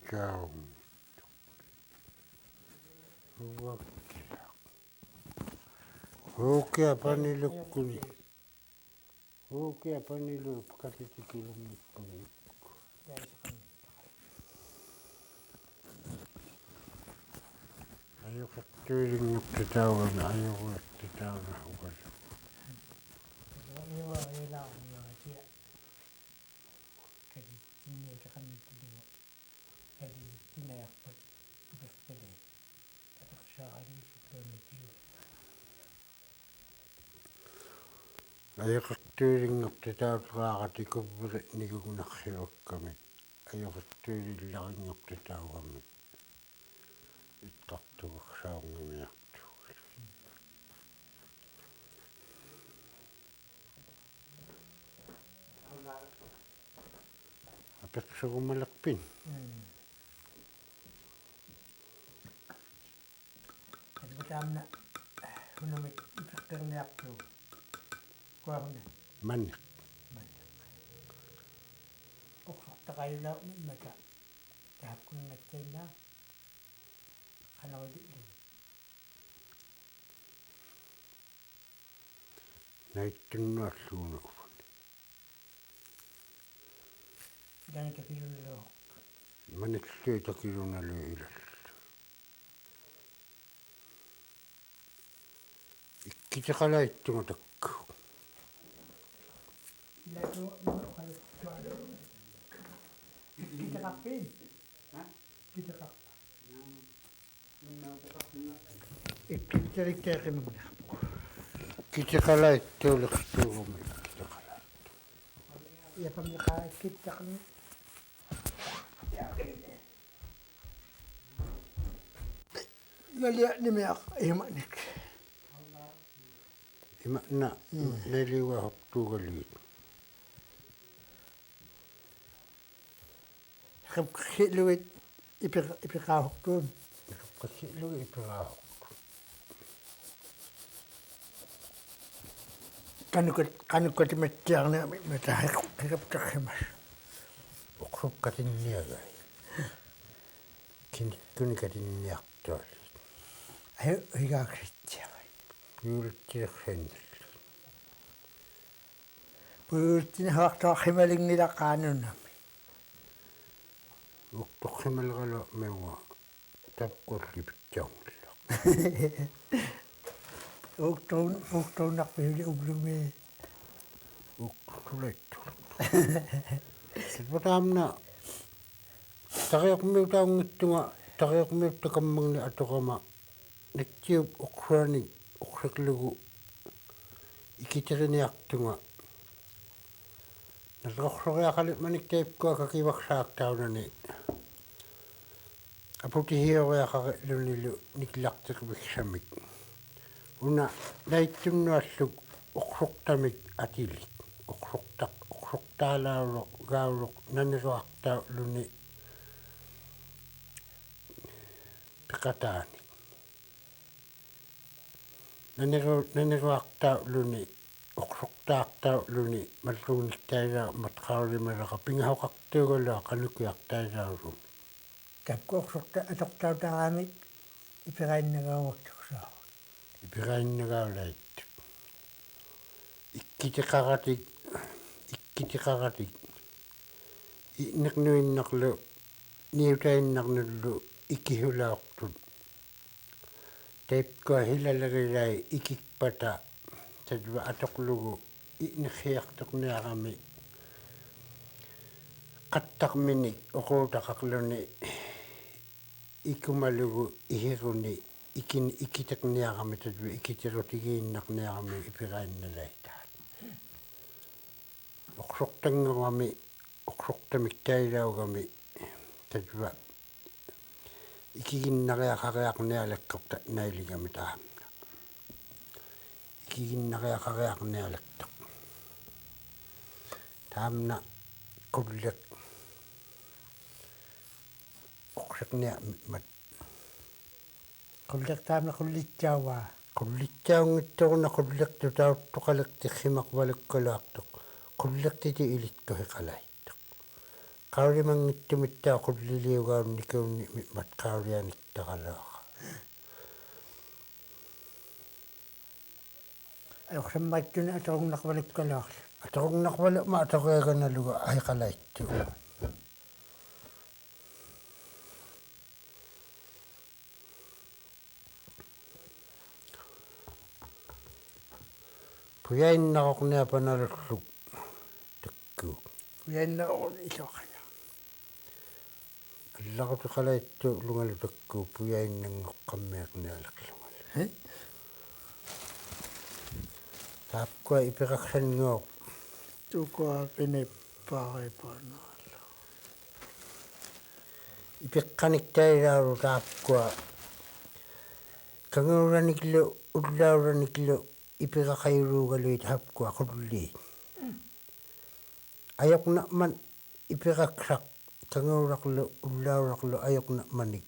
Kaum. Hukea panilukuni. Hukea panilu pakatitikilumikuni. Ayukat tyyling titauna ayukat titauna hukas. Ayukat tyyling titauna tikubri nikunaksivakkami. Ayukat tyyling titauna. Ittaqtuvaksaungami yaqtuvat. Apeksugumalakpin. Tamna hunamit ipekterniaqtu kuarna Mannik. oqsortaqayula mata taakkunnatsainna qanavalilu Naittunnualluuna ufun. danakapilunalo Manniksuitakilunalu ilal. Ikkitaqalaittunga takku. ilatu qaluqtualu kitaqappin kitaqappa ikkittarikkeeqimugna Kitaqalaittuuliqtuugumi kitaqala. yapamniqaa kittaqni lalia nimiaq imanik Ima'na naliuahortuugaliit. qipqiluit ipiqaahortuun Qassilugi ipiraahor. qanukkatimattiarniami matahiqiptarrimas Uqsukkatinniagai. Kinnikkunikatinniartual. ayu higaaksittiavai Yuulittiiqsannal. puuttina haqtaaqhimalinngilaqaanunami Uqtorrimalgala meua tapqurlipitsaungilla. uqtuunarpihuli uglumi Uqtuleittur. Silpataamna tariaqmiutaungittunga tariaqmiuttakammagni atoqama natsiup uqsuani uqsaklugu ikiteriniartunga nalorloriaqalit maniktaipkua kakivaqsaaqtaunani aputihioriaqaritlunilu niklartiqviksamik una naittunnualluk uqsortamik atilit uqsortaalauluq gauluq nanisoartauluni piqataani nanisoartauluni uqsortaartauluni malluunnittaisaa matqaulimalaqa pingahoqartuugalaa qanukiartaisaarun tapkuorsorta atortautaraamik ipirainнагаагуттуксаа ipirainнagaulait ikkitiqaratik innernuinnarlu niutainnarnullu ikkihulaortut taipkua hilalagilai ikikpata tatwa atoqlugu inerriartoqniarami qattaqminik uquutaqarluni ikumalugu ihiruni ikiteqniarami tatwa ikiterutigiinnarniarami ipirainnalaitaat uqsortangorami uqsortamiktailauгами tatwa ikiginnariaqariaqnialaqqerta nailigami taamna ikiginnariaqariaqnialaqqeq taamna qulleq uqsaqnia mat qullertaamna qullitsaavaa qullitsaungittoruna qullertutauttoqaleqtirrimaq valukkaluartoq qullertiti ilittuhiqalaittoq kauri mangittumittaa qulliliugaunnikuni matkaurianittaqalaaqa ajoqsammattuna atorunnaqvalukkalaarlu atorunnaqvalu ma atoreeganaluga aiqalaittu puyainnaroqniapanalullu takku uyannaorun isoqana allaqutiqalaittu lungalu takku puyainnangoqqammiaqnialaqlungal taappua ipiqaqsanngooq tukuaqinipparipanaallu ipiqqaniktailauru taappua kangeuraniklu ullauraniklu ipiqaqayuruugaluit hapkua qulliit ayoqna'man ipiqaqsaq kangeuraqlu ullauraqlu ayoqna'manik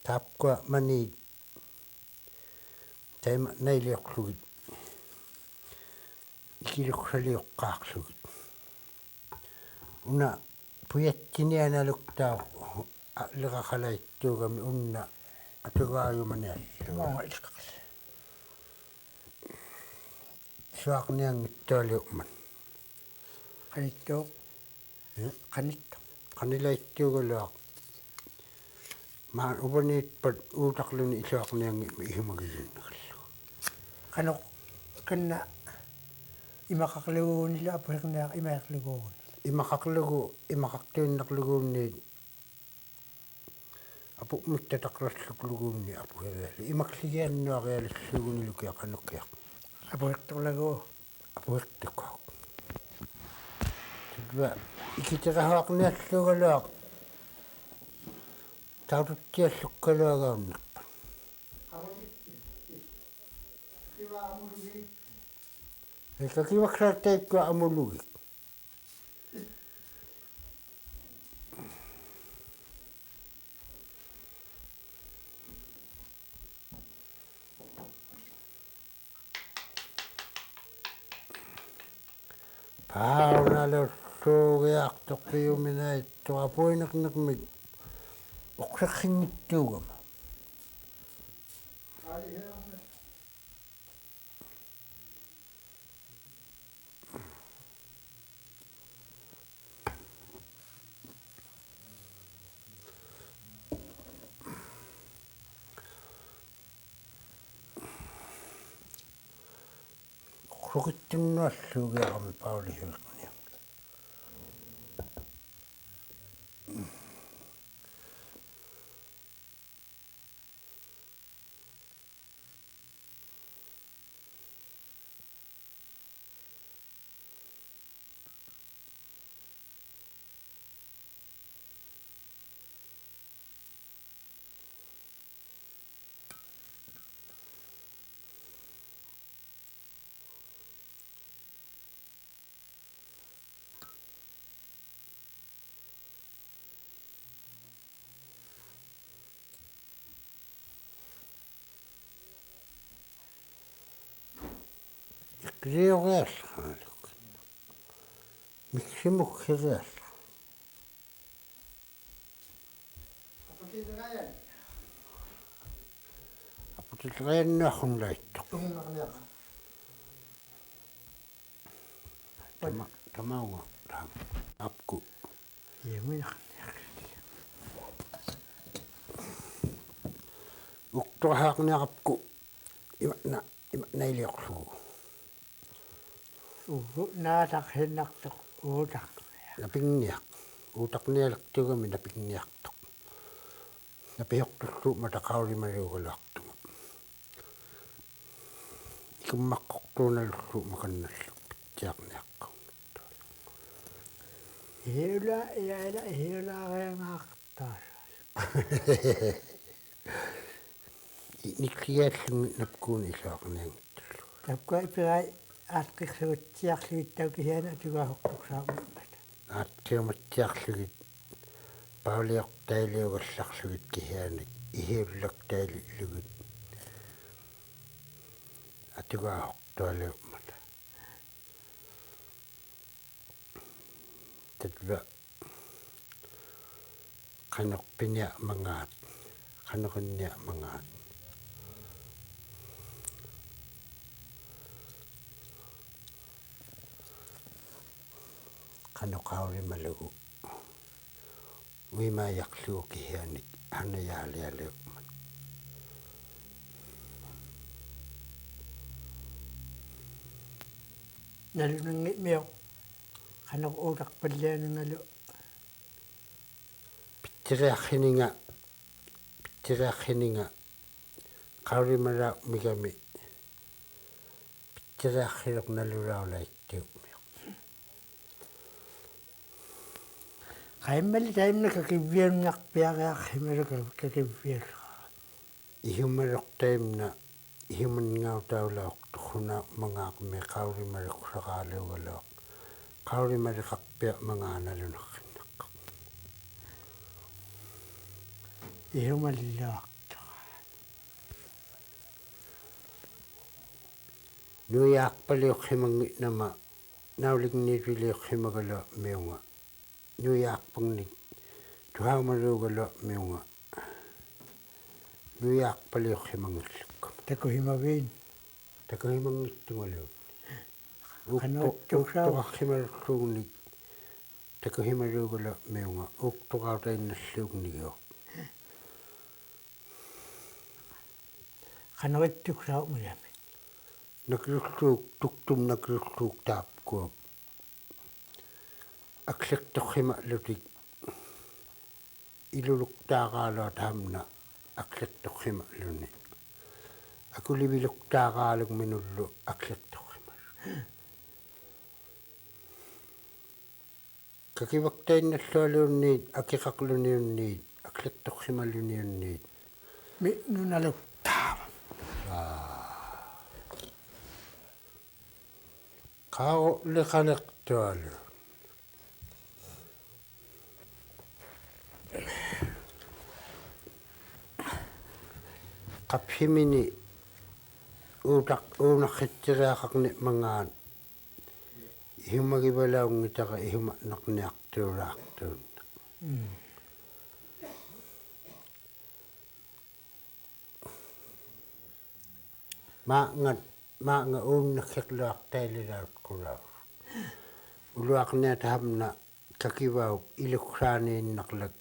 taappua maniit taima nailiorlugit ikiluqsaliuqqaarlugit una puyattinianaluktaa liqaqalaittuugami unna atugaajumaniallu moonga ilqaqas suaqniangittualiuqman qanittoo qanitto qanilaittuugaluaq maan upaniitpat uutaqluni isuaqniangi ihumagisinnaqallu qanoq kanna imaqaqluguunila apuiqniaq imaqluguun imaqaqtuinnaqluguunniit apu mittataqrallukluguunni apuhegaali imaksigiannuaqialissuugunilukia qanukiaq apuiqtorlagu apuiqtuqaq tutva ikiterahuaqnialluugaluaq taututtiallukkaluagaunnerpan eikä kivaksaatteikkoa amulugik paunalorsuugiaqtoqqiuminaittua puinaqnermik oqsaqsingittuugama oqsuqittunnualluugiaqami paulihiuqnia Riureassaanuk miksimukhireassa aputilrajannuarrunlaittoq tamaunga apku yeminaqniaq uktorhaaqniaqapku imatnailiorlugu naataqhinnartoq uutaq napinniaq uutaqnialertugami napinniartoq napiortullu mataqaulimaliugaluartuga ikummaqqortuunalullu makannallu pittiarniaqqu hiula iaila hiulaariangaartaas nikliallungi napkuuni isaaqniangittullu tapka ipirai aatqirsuutsiarlugittaukihiana tugahoqqorsaaqmappat aattiumattiarlugit pauliortailiugallarlugit kihianik ihiullaktailulugit atugaahortualiuqmat tatwa kanok pinya mangat kanoknya mangat kanokawri malugu wima yaklu kihianik hana yali nalunangit miyok kanok utak palya nangalo Tirahininga kawri mara migami tirahirok nalurao laittiu kaimali taimna kakivian nak piaka himera kakivian ihumarok taimna ihuman ngau taulaok tukhuna mangak me kawri mara kusakaliwalok kawri mara kakpia mangana lunakhinak ihumalilak nuyak paliok himangit nama naulik niriliok himagalo meunga nuyak pangnik tuhamarugalo meunga nuyak paliok himangit takuhimavin takahimangit tungalo kanok tuksaw tukakhimarugnik takahimarugalo meunga tukautai nallugniyo kanok tuksaw miyami nakrukluk tuktum nakrukluk tapkuap aksek tokhima lutik iluluk taakalo tamna aksek tokhima luni aku libiluk taakaluk minullu aksek tokhima kakivaktain nallualunniit akikakluniunniit aksek tokhima luniunniit mi nunaluk taava kao lekalektualu qaphimini unakhitsiriaqaqni mangaan ihumagivalaungitaka ihumatnaqniaqtuulaaqtuun maanga uunnakhirluaqtaililautqulaus uluaqniatahamna kakivauk ilukraaniinnaqlak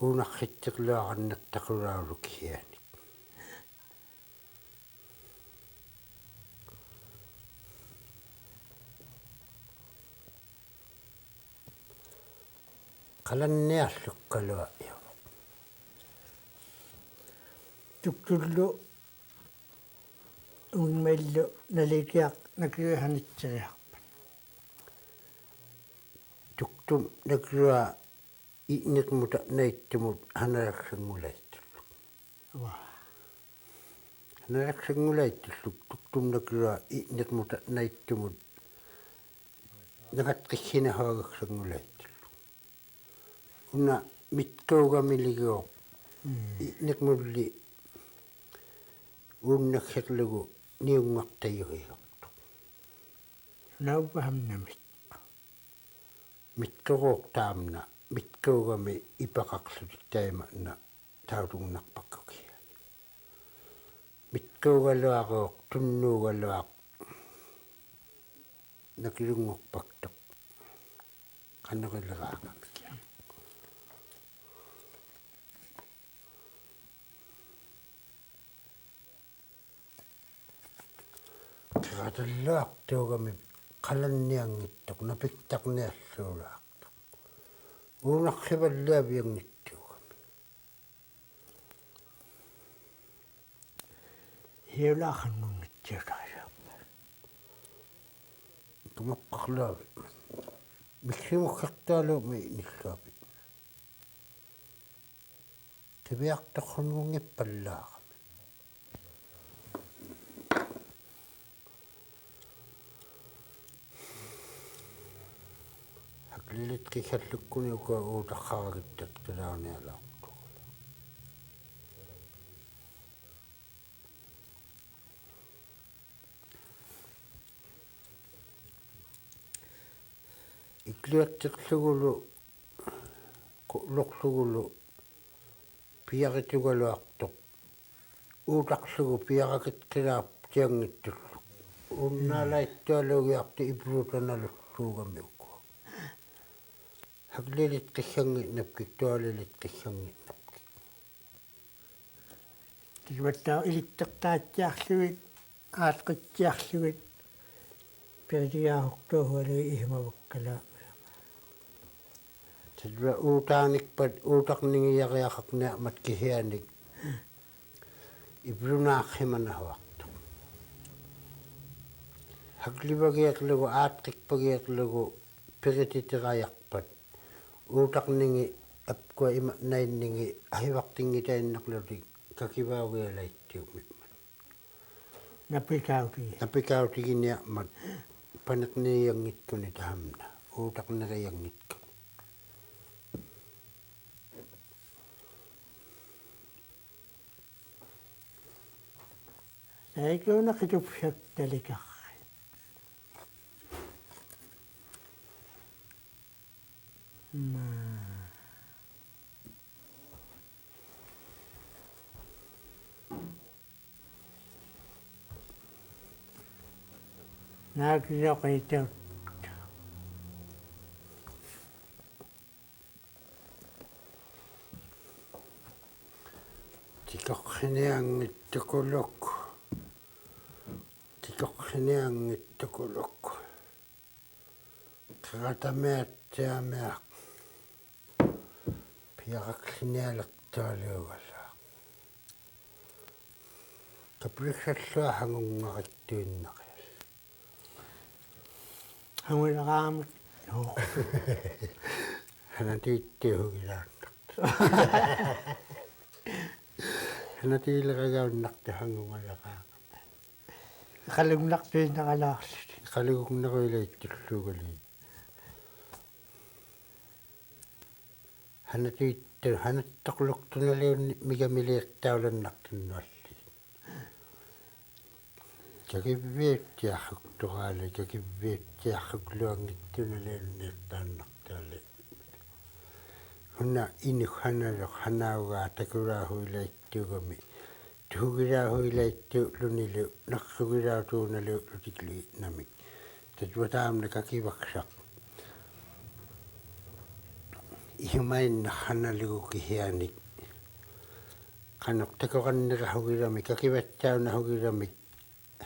uunakhitsiqluaqannattaqulauluk hiani qalanniarlukkalua tuktullu unmaillu nalikiaq nakihanitseriaq tuktum nakrua inikmuta naittumut hanaraksangulaittulluk wa hanaraksangulaittulluk tuktum nakrua inikmuta naittumut naqatqissinahoagaksangulaittulluk una mitkaugamiligiuq inikmulli uunnakhirlugu niungartayugiortuq naupahamnamit mitkaruuq taamna mitkaugami ipaqaqlutik taimana tautungnarpakkukia mitkaugaluaruuq tunnuugaluaq nakilungorpaktoq qannerileraaqamikia qiratalluaq tuugami qalanniangittuq napittaqnialluulaaqtuq uunarrivalluaviangittuugami hiulaaqannunngitsiutariaappa tumaqqarluavi miksimukkertualuumi nilluapi tiviartorrungungippallaaqa lilitkikhallukkuni uka uutaqaragittat qilaunialaartuq иллиатсерлугулу лорлугулу пиаритугалуартоq uutaqsugu piarakitqilaap tianngittullu unnaalaittualugiarti ipluutanalussuugamiukku haglilit qissangi'napkik tualilit qissangi'napkik тигваттаа илиттертаатсиарлугит аатқитсиарлугит периаахуктуухуали ихмаваккала tilva uutaanikpat uutaqningiyariaqaqniaqmat kisianik iplunaarrimanahuartu haglivagiatlugu aatqikpagiatlugu pirititirajarpat uutaqningi appua ima nainningi ahivartinngitainnaqlutik kakivaugialaittiumi напикаути napikautiginiarmat paneqniiangitkuni tahamna uutaqneriangitkuni айкуна қитупсак таликарри наакиоқитау tikoqsiniangittukuluk qatamiatsiameaq piaqaqsinialertualuugala kapliksallua hangungarittuinnaqial хангулераамут hanatiittiugilaannaq hanatiileragaunnartu hangungalaqaa қалугнартуиннаралаарлут qalugugneruilaittulluugali hanattaquluktunaliunni migamiliiqtaulannartunnualli kakivviuttiarruktuqaali kakivviuttiarrukluangittunaliunniirtaannartuali hunna inuhanaluq hanaugaa takulaahuilaittuugami tuhugilaahuilaittu lunilu narrugilautuunalu lutiklugi namik tatwataamna kakivaksaq ihumainnerranalugu kisianik qanuq takoqannerahugilamik kakivatsaunahugilami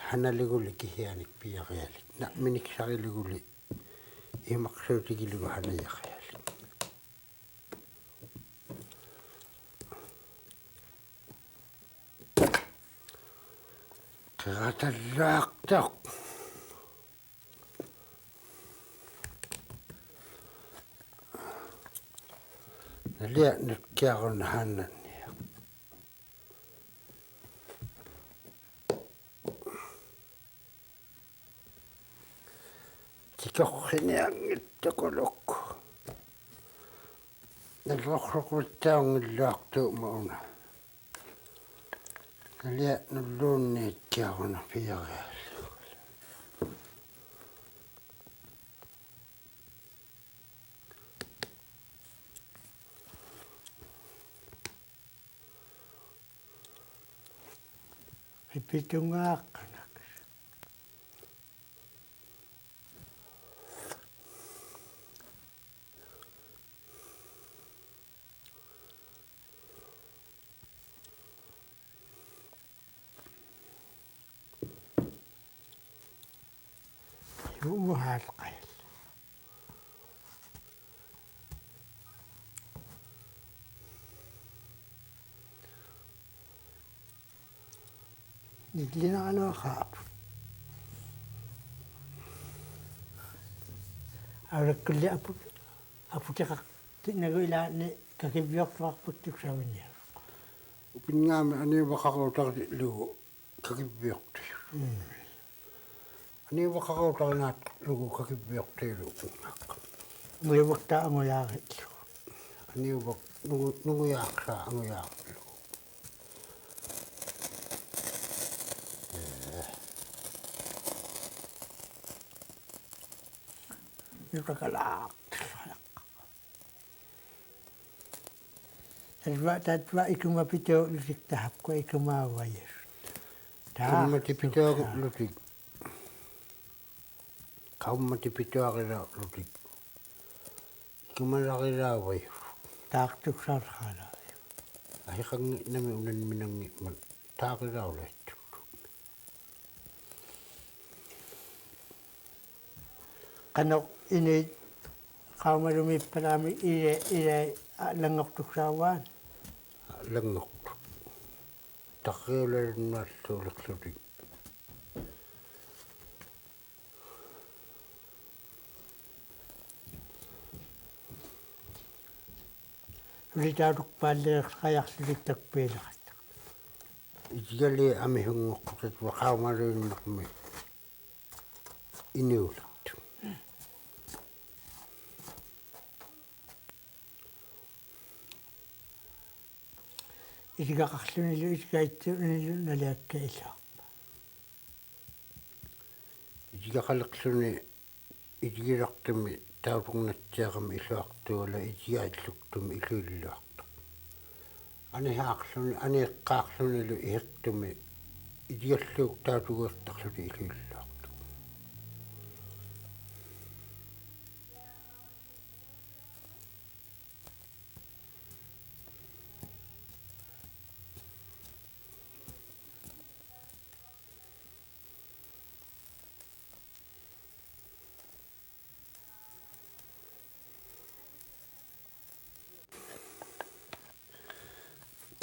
hanaluguli kisianik piarialik na'miniksariliguli imaqsuutigilugu hanayaqia qatallaaqtaq nalia nutkiaqunna haannanni tikoqsiniangittukuluk nalorluqvitsaungilluartuumauna nalia nulluunniitkiaquna piariallu иппитунгааққана юумаалқай ниглинаалуақаап авраккулли апутеқақ тиннагуилаани какивиортуарпуттуксавиния upingaami aniuvaqaruutarlugu kakivviortu aniuvaqaruutarnaat lugu kakivviortiilu upingaaqqa муйвактаа ангуяариллу aniuvaq nunguyaaqsaa anguyaaqlu юкакалаақ tatwa ikuma pito lusik tahap ko ikuma wayes. Kammati pitoa lutik. Kammati pitoa kira lutik. Kumala kira way. Taktuk sarkhala. Ahikang nami unan minang man. Takira ulit. Kanok ini kaumarumi parami ile langok tuksawan. Langok. Takila nato lutik. Ritaduk palle kayak silitak pelakat. Ijali ami hungok kutat wakamarin nakme. Iniulat. Isiga kaksunilo isiga itsunilo nalakkaila. Ijiga kalaksuni ijigiraktumi taupungnattiaqami iluartuula ijigaitluktumi iluilluartu. Ani eqqaarlunilu ihittumi ijigalluuk taatuguertarluni iluilluartu.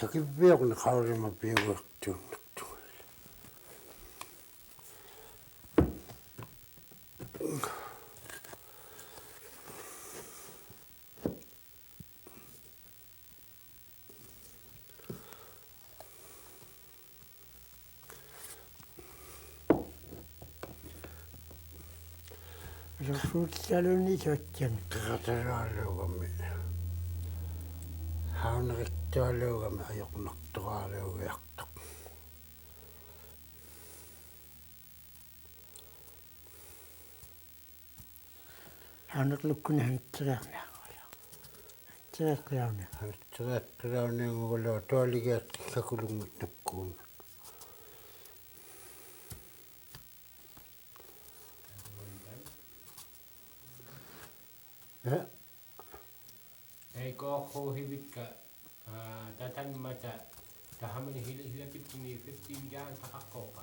Takipiaqna qaurima piaguartuunnartu. Suutsaluni sotjan. Qataraaluugami. Haunerittaaluugami ajoqnartoraaluugiartaq. Hanak lukkuna hantsiraqna. Hantsiraqlauna. Hantsiriaqqilauniangugulua tualigiartikkakulungit nakkuuna. Ei kohu hivikka tatan mata tahamani hilatipuni 15 jaan takakkopa.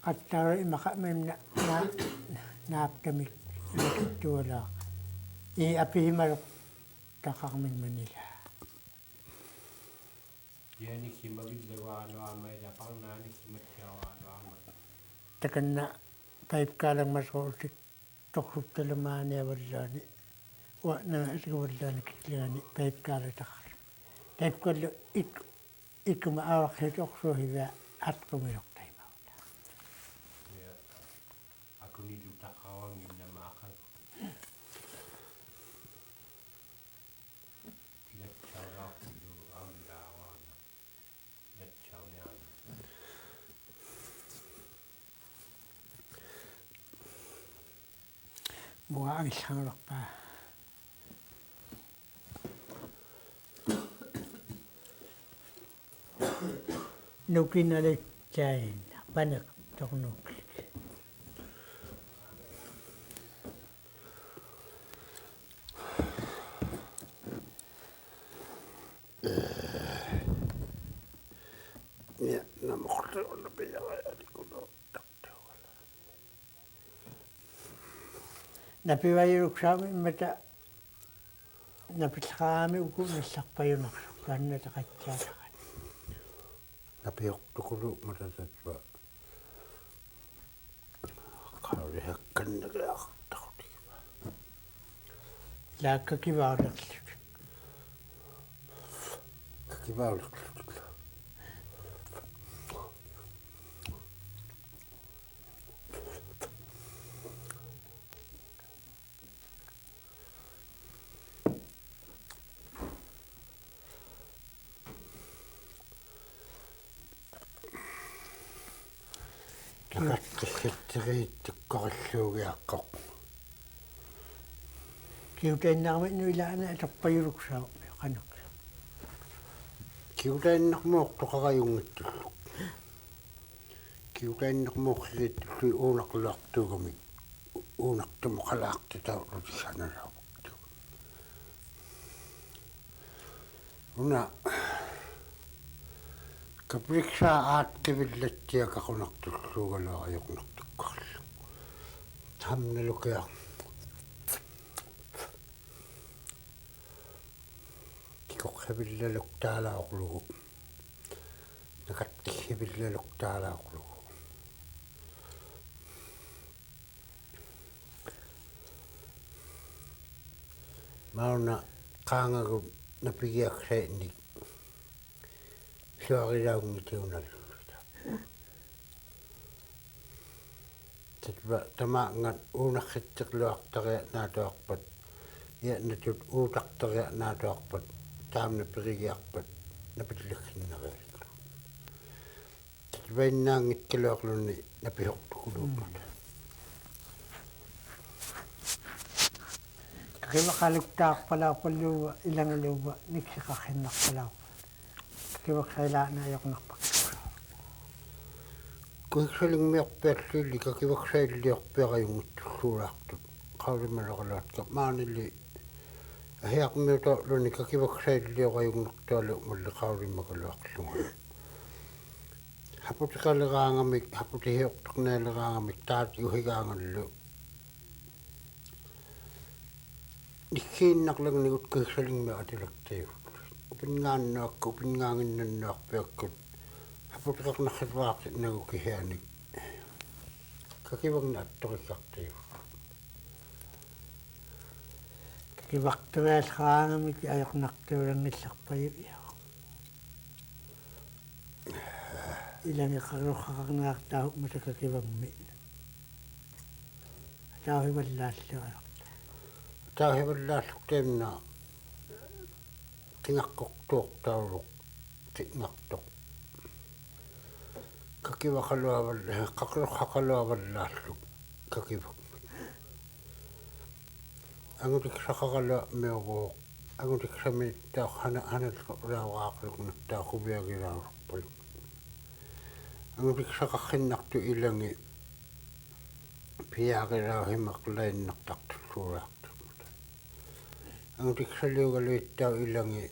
Qattaura imaqamimna naaptamik tuola. I apihimaruq taqaqmin manila. Yani kimagidlawaanoama ila parnaani kimattiawaanoama. Takanna paipkaalang masruusik toqsuttalamaani avallaani wa na isguvallaani kitliani paipkaala taqar. Paipkallu ikuma awaqhit oqsuhivaa atqumiruq taimaula. Ja. Akuni lutakawangin na maakan. Tilatsauraaqtilu aamilaawaana. Latsauniaana. Mua agissangularpaa. Nukinalitsain panek tornukik. Ja namoqtuuna piaqaalikuluu taqtuuala. Napivairuksaami immata napillaqaami uku nassarpajunaqsuq kannataqatsaataqat. Napiortukulu matatatwa. Qaurihakkanneriartarutigiva. Laakkakivaarlerlut. Kakivauliqlutuklu. Takattissetteriittukkorilluugiaqqoq. kiuteennaarmit nuilaana atorpajuluksaaq qanak kiutainnermuortoqarajungittullu kiutainnermuorsigittullu uunaqluartuugami uunartumu qalaartitaulutisanalaavuktu una kapriksaa aattivillattiaqaqunartulluugalaajoqnartukkarlu tamnalukia tikoqqivillaluktaalaorlugu nakattigivillaluktaalaorlugu mauna qaangagu napigiaksainik suarilaungitiunalluta tatva tamaangat uunarritteqluartaria naatuarpat natut uutaqtaria naatuarpat taamna perigiarpat napillagginnerialikku tatvainnaangitkaluarlunni napisortukuluupat kiwaqaluktaarpalaarpalluuva ilangaluuva niksiqarrinnarpalaarpa kiwaqsailaanaajoqnarpak kuiksalingmiorpialluli kakiwaksailliorpiarajungittulluulaartut qaulimalaqalaatqa maanili ahiaqmiutorluni kakiwaksailliorajungnertualu malli qaulimakaluarlunga haputiqaleraangamik haputihiortornaaleraangamik taati uhigaangallu nikkiinnarlagnigut kuiksalingmi atilaktajut upingaannuakku upingaanginnannuarpiakkut haputiqarnarrivaartit nagukihianik kakivagna attorikkaqtajut kiwaqturialqaangamik ajoqnartuulangillarpaju ilangiqarruqqaqarnaartaahuk matakakivagmi tauhivallaalluara tauhivallaalluktaimna tingaqqortuortauruq ti'ngartoq kakivaqaluavalla qaqluqqaqaluavallaallu kakivaq angutiksaqarala miuruuq angutiksami taa hanalqulauraaqluqnattaa quviagilaaruqpalu angutiksaqarrinnartu ilangi piaaqilauhimmaqlainnartartulluulaartut angutiksaliugaluittau ilangi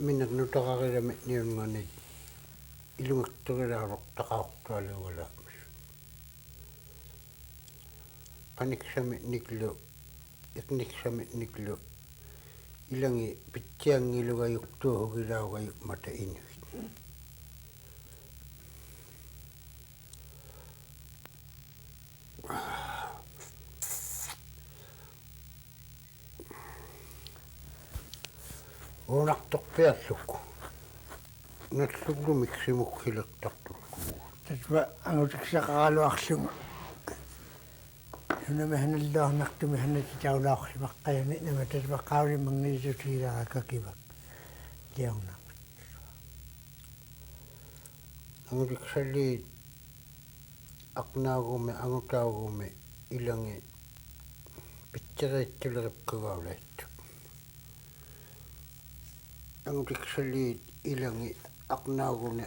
minnak nutaqarilami niungani ilungatturilaaruq taqaortualiugalaaqmis paniksami niklu iqniksami niklu ilangi pitsiangilugajuktuuhugilaugajuk mata inuit uunartorpiallukku nalluglumiksimukkilertartulku tatva angutiksaqaraluarlunga sunamahanalluarnartumi hanatitaulaorsimaqqajani nama tatva qaulimangilitutiilaa kakivak liornarma angutiksali aqnaagumi angutaagumi ilangi pitseriittuleripkagaulaittu angutiksali ilangi aqnaaguni